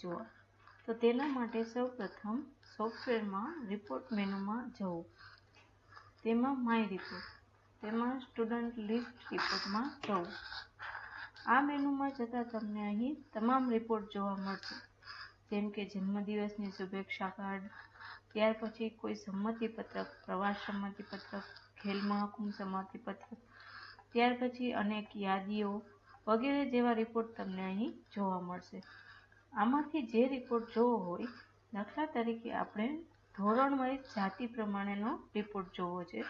જોવા. તો તેના માટે સૌપ્રથમ સોફ્ટવેરમાં રિપોર્ટ મેનુમાં જવું, તેમાં માય રિપોર્ટ, તેમાં સ્ટુડન્ટ લિસ્ટ રિપોર્ટમાં જવું. આ મેનુમાં જતાં તમને અહીં તમામ રિપોર્ટ જોવા મળશે, જેમ કે જન્મદિવસની શુભેચ્છા કાર્ડ, ત્યાર પછી કોઈ સંમતિપત્રક, પ્રવાસ સંમતિપત્રક, ખેલ મહાકુંભ સંમતિપત્રક, ત્યાર પછી અનેક યાદીઓ વગેરે જેવા રિપોર્ટ તમને અહીં જોવા મળશે. આમાંથી જે રિપોર્ટ જોવો હોય, દાખલા તરીકે આપણે ધોરણ વાઇઝ જાતિ પ્રમાણેનો રિપોર્ટ જોવો છે,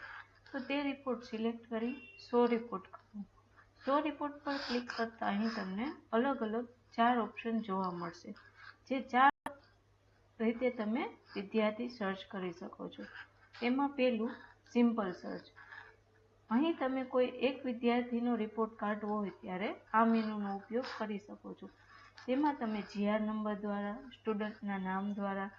તો તે રિપોર્ટ સિલેક્ટ કરી શો રિપોર્ટ કરવો. શો રિપોર્ટ પર ક્લિક કરતાં અહીં તમને અલગ અલગ 4 ઓપ્શન જોવા મળશે, જે 4 રીતે તમે વિદ્યાર્થી સર્ચ કરી શકો છો. તેમાં પહેલું સિમ્પલ સર્ચ. અહીં તમે કોઈ એક વિદ્યાર્થીનો રિપોર્ટ કાઢવો હોય ત્યારે આ મેનુનો ઉપયોગ કરી શકો છો. તેમાં તમે GR નંબર દ્વારા, સ્ટુડન્ટના નામ દ્વારા,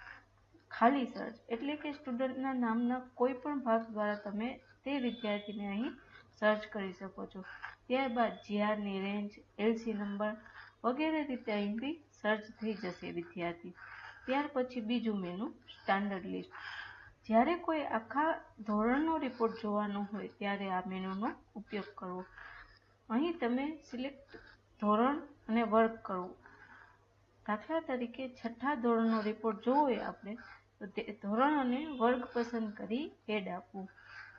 ખાલી સર્ચ એટલે કે સ્ટુડન્ટના નામના કોઈ પણ ભાગ દ્વારા તમે તે વિદ્યાર્થીને અહીં સર્ચ કરી શકો છો. ત્યારબાદ GRની રેન્જ, LC નંબર વગેરે રીતે અહીંથી સર્ચ થઈ જશે વિદ્યાર્થી. ત્યાર પછી બીજું મેનુ સ્ટાન્ડર્ડ લિસ્ટ. જ્યારે કોઈ આખા ધોરણનો રિપોર્ટ જોવાનો હોય ત્યારે આ મેનુનો ઉપયોગ કરવો. અહીં તમે સિલેક્ટ ધોરણ અને વર્ગ કરવું. દાખલા તરીકે 6થા ધોરણનો રિપોર્ટ જોવો હોય આપણે, તો તે ધોરણ અને વર્ગ પસંદ કરી એડ આપવું.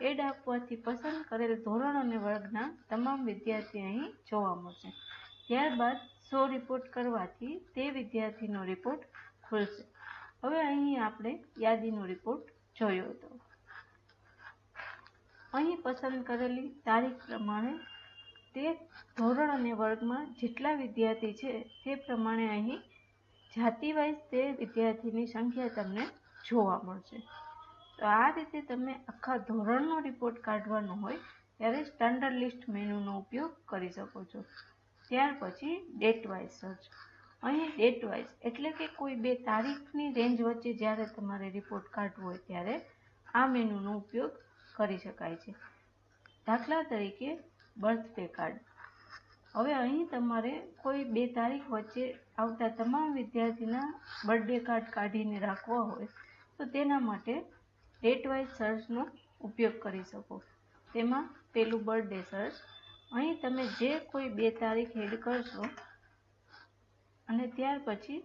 એડ આપવાથી પસંદ કરેલ ધોરણ અને વર્ગના તમામ વિદ્યાર્થી અહીં જોવા મળશે. ત્યારબાદ શો રિપોર્ટ કરવાથી તે વિદ્યાર્થીનો રિપોર્ટ ખુલશે. હવે અહીં આપણે યાદીનો રિપોર્ટ જોયો હતો. અહીં પસંદ કરેલી તારીખ પ્રમાણે તે ધોરણ અને વર્ગમાં જેટલા વિદ્યાર્થી છે તે પ્રમાણે અહીં જાતિ વાઇઝ તે વિદ્યાર્થીની સંખ્યા તમને જોવા મળશે. તો આ રીતે તમે આખા ધોરણનો રિપોર્ટ કાઢવાનો હોય ત્યારે સ્ટાન્ડર્ડ લિસ્ટ મેનુનો ઉપયોગ કરી શકો છો. ત્યાર પછી ડેટ વાઇઝ સર્ચ. અહીં ડેટ વાઇઝ એટલે કે કોઈ બે તારીખની રેન્જ વચ્ચે જ્યારે તમારે રિપોર્ટ કાઢવો હોય ત્યારે આ મેનુનો ઉપયોગ કરી શકાય છે. દાખલા તરીકે બર્થડે કાર્ડ. હવે અહીં તમારે કોઈ બે તારીખ વચ્ચે આવતા તમામ વિદ્યાર્થીના બર્થડે કાર્ડ કાઢીને રાખવા હોય તો તેના માટે ડેટ વાઇઝ સર્ચનો ઉપયોગ કરી શકો. તેમાં પેલું બર્થડે સર્ચ. અહીં તમે જે કોઈ બે તારીખ એડ કરશો અને ત્યાર પછી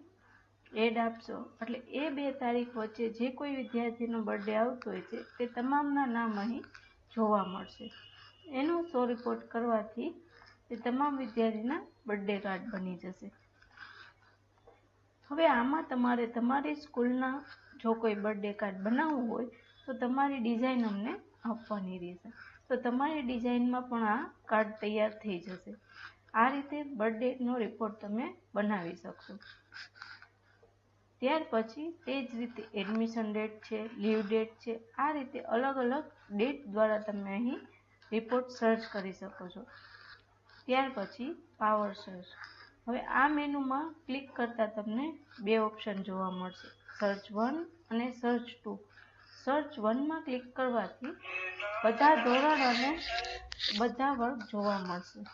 એડ આપશો એટલે એ બે તારીખ વચ્ચે જે કોઈ વિદ્યાર્થીનો બર્થડે આવતો હોય છે તે તમામના નામ અહીં જોવા મળશે. એનો શો રિપોર્ટ કરવાથી તે તમામ વિદ્યાર્થીના બર્થડે કાર્ડ બની જશે. હવે આમાં તમારે તમારી સ્કૂલના જો કોઈ બર્થડે કાર્ડ બનાવવું હોય તો તમારી ડિઝાઇન અમને આપવાની રહેશે. તો તમારી ડિઝાઇનમાં પણ આ કાર્ડ તૈયાર થઈ જશે. આ રીતે બર્થડેનો રિપોર્ટ તમે બનાવી શકશો. ત્યાર પછી તે જ રીતે એડમિશન ડેટ છે, લીવ ડેટ છે, આ રીતે અલગ અલગ ડેટ દ્વારા તમે અહીં રિપોર્ટ સર્ચ કરી શકો છો. ત્યાર પછી પાવર સર્ચ. હવે આ મેનુમાં ક્લિક કરતાં તમને બે ઓપ્શન જોવા મળશે, સર્ચ 1 અને સર્ચ 2. સર્ચ 1માં ક્લિક કરવાથી બધા ધોરણ અને બધા વર્ગ જોવા મળશે.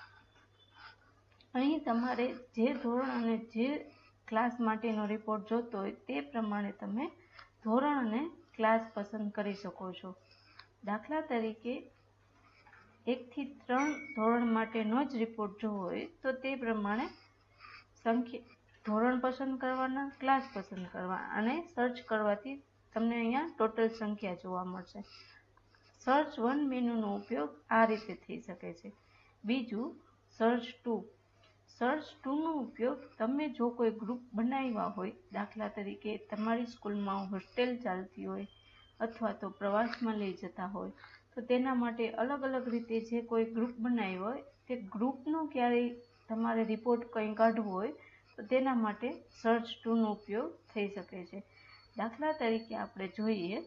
અહીં તમારે જે ધોરણ અને જે ક્લાસ માટેનો રિપોર્ટ જોતો હોય તે પ્રમાણે તમે ધોરણ અને ક્લાસ પસંદ કરી શકો છો. દાખલા તરીકે 1 થી 3 ધોરણ માટેનો જ રિપોર્ટ જોવો હોય તો તે પ્રમાણે ધોરણ પસંદ કરવાના, ક્લાસ પસંદ કરવા અને સર્ચ કરવાથી તમને અહીંયા ટોટલ સંખ્યા જોવા મળશે. સર્ચ 1 મેનુનો ઉપયોગ આ રીતે થઈ શકે છે. બીજું સર્ચ 2. સર્ચ 2નો ઉપયોગ તમે જો કોઈ ગ્રુપ બનાવ્યા હોય, દાખલા તરીકે તમારી સ્કૂલમાં હોસ્ટેલ ચાલતી હોય અથવા તો પ્રવાસમાં લઈ જતા હોય તો તેના માટે અલગ અલગ રીતે જે કોઈ ગ્રુપ બનાવ્યો હોય તે ગ્રુપનો ક્યારેય તમારે રિપોર્ટ કંઈ કાઢવો હોય તો તેના માટે સર્ચ 2નો ઉપયોગ થઈ શકે છે. દાખલા તરીકે આપણે જોઈએ,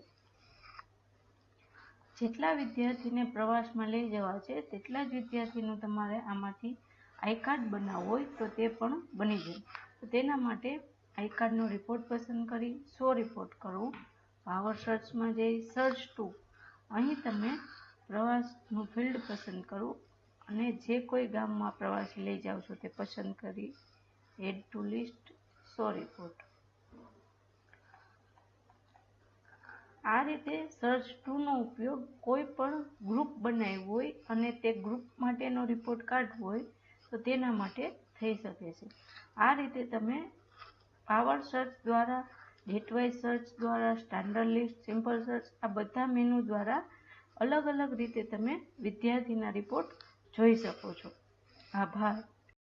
જેટલા વિદ્યાર્થીને પ્રવાસમાં લઈ જવા છે તેટલા જ વિદ્યાર્થીનું તમારે આમાંથી આઈ કાર્ડ બનાવવું હોય તો તે પણ બની જાય. તો તેના માટે આઈ કાર્ડનો રિપોર્ટ પસંદ કરી શો રિપોર્ટ કરવું. પાવર સર્ચમાં જઈ સર્ચ 2. અહીં તમે પ્રવાસનું ફિલ્ડ પસંદ કરવું અને જે કોઈ ગામમાં પ્રવાસી લઈ જાઓ છો તે પસંદ કરી એડ ટુ લિસ્ટ 100 રિપોર્ટ. આ રીતે સર્ચ ટૂલનો ઉપયોગ કોઈ પણ ગ્રુપ બનાવ્યું હોય અને તે ગ્રુપ માટેનો રિપોર્ટ કાઢવો હોય તો તેના માટે થઈ શકે છે. આ રીતે તમે પાવર સર્ચ દ્વારા, ગેટવાઇઝ સર્ચ દ્વારા, સ્ટાન્ડર્ડ લિસ્ટ, સિમ્પલ સર્ચ આ બધા મેનુ દ્વારા અલગ અલગ રીતે તમે વિદ્યાર્થીના રિપોર્ટ જોઈ શકો છો. આભાર.